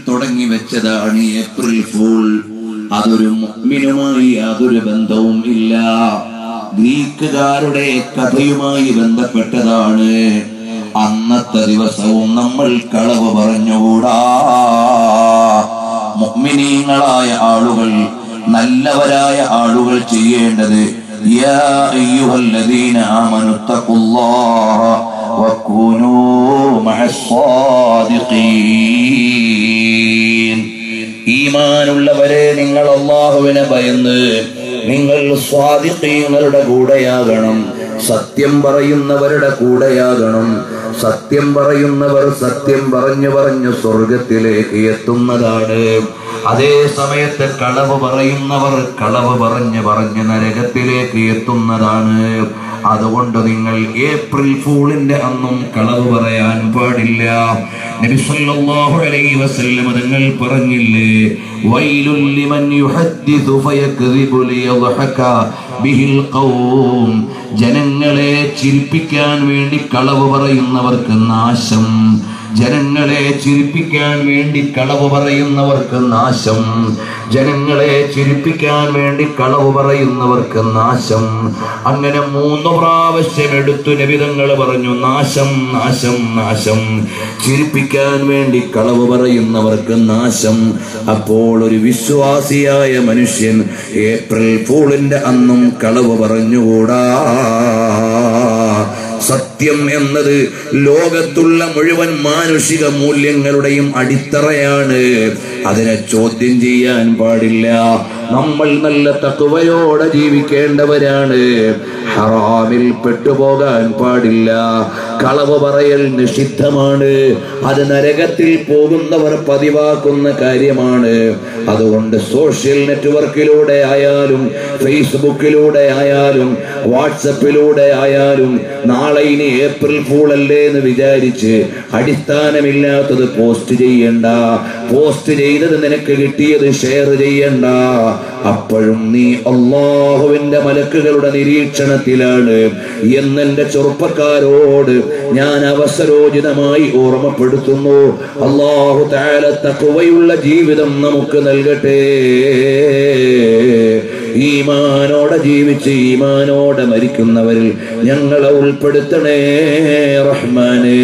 തുടങ്ങി വെച്ചതാണ് April fool. അതൊരു മുഅ്മിനുമായി യാതൊരു ബന്ധവും ഇല്ല. ഗ്രീക്കുകാരുടെ കഥയുമായി ബന്ധപ്പെട്ടതാണ്. അന്നത്തെ ദിവസവും നമ്മൾ കളവ് പറഞ്ഞുകൂടാ. മുഅ്മിനീങ്ങളായ ആളുകൾ, നല്ലവരായ ആളുകൾ ചെയ്യേണ്ടത് യാ അയ്യുഹല്ലദീന ആമനു തഖുല്ലാഹ വകൂനൂ മഅസ്സാദിഖീൻ. ഈമാനുള്ളവരെ, നിങ്ങൾ അല്ലാഹുവിനെ ഭയന്ന് നിങ്ങൾ സ്വാദിഖീങ്ങളുടെ കൂടെയാകണം. സത്യം പറയുന്നവരുടെ കൂടെയാകണം. സത്യം പറയുന്നവർ സത്യം പറഞ്ഞു പറഞ്ഞു സ്വർഗത്തിലേക്ക് എത്തുന്നതാണ്. അതേ സമയത്ത് കളവ് പറയുന്നവർ കളവ് പറഞ്ഞ് നരകത്തിലേക്ക് എത്തുന്നതാണ്. അതുകൊണ്ട് നിങ്ങൾ ഏപ്രിൽ ഫൂളിന്റെ അന്നും കളവ് പറയാൻ പാടില്ല. നബി സല്ലല്ലാഹു അലൈഹി വസല്ലം തങ്ങൾ പറഞ്ഞില്ലേ, വൈലുൽ ലിമൻ യുഹദ്ദിസു ഫയക്ദിബു ലിയദ്ഹക ബിഹിൽ ഖൗം. ജനങ്ങളെ ചിരിപ്പിക്കാൻ വേണ്ടി കളവ് പറയുന്നവർക്ക് നാശം. ജനങ്ങളെ ചിരിപ്പിക്കാൻ വേണ്ടി കളവ് പറയുന്നവർക്ക് നാശം. ജനങ്ങളെ ചിരിപ്പിക്കാൻ വേണ്ടി കളവ് പറയുന്നവർക്ക് നാശം. അങ്ങനെ 3 പ്രാവശ്യം എടുത്തു നബി തങ്ങൾ പറഞ്ഞു, നാശം, നാശം, നാശം. ചിരിപ്പിക്കാൻ വേണ്ടി കളവ് പറയുന്നവർക്ക് നാശം. അപ്പോൾ ഒരു വിശ്വാസിയായ മനുഷ്യൻ ഏപ്രിൽ ഫൂളിന്റെ അന്നും കളവ് പറഞ്ഞുകൂടാ. സത്യം എന്നത് ലോകത്തുള്ള മുഴുവൻ മാനുഷിക മൂല്യങ്ങളുടെയും അടിത്തറയാണ്. അതിനെ ചോദ്യം ചെയ്യാൻ പാടില്ല. നമ്മൾ നല്ല തഖ്വയോടെ ജീവിക്കേണ്ടവരാണ്. ഹറാമിൽ പെട്ടുപോകാൻ പാടില്ല. കളവ് പറയൽ നിഷിദ്ധമാണ്. അത് നരകത്തിൽ പോകുന്നവർ പതിവാക്കുന്ന കാര്യമാണ്. അതുകൊണ്ട് സോഷ്യൽ നെറ്റ്വർക്കിലൂടെ ആയാലും ഫേസ്ബുക്കിലൂടെ ആയാലും വാട്സപ്പിലൂടെ ആയാലും നാളെ ഇനി ഏപ്രിൽ ഫൂൾ അല്ലേ എന്ന് വിചാരിച്ച് അടിസ്ഥാനമില്ലാത്തത് പോസ്റ്റ് ചെയ്യണ്ട. പോസ്റ്റ് ചെയ്തത് നിനക്ക് കിട്ടിയത് ഷെയർ ചെയ്യണ്ട. അപ്പോഴും നീ അല്ലാഹുവിന്റെ മലക്കുകളുടെ നിരീക്ഷണത്തിലാണ് എന്നെന്റെ ചെറുപ്പക്കാരോട് ഞാൻ അവസരോചിതമായി ഓർമ്മപ്പെടുത്തുന്നു. അല്ലാഹു തആല തഖ്വയുള്ള ജീവിതം നമുക്ക് നൽകട്ടെ. ഈമാനോടെ ജീവിച്ച് ഈമാനോടെ മരിക്കുന്നവരിൽ ഞങ്ങളെ ഉൾപ്പെടുത്തണേ റഹ്മാനേ.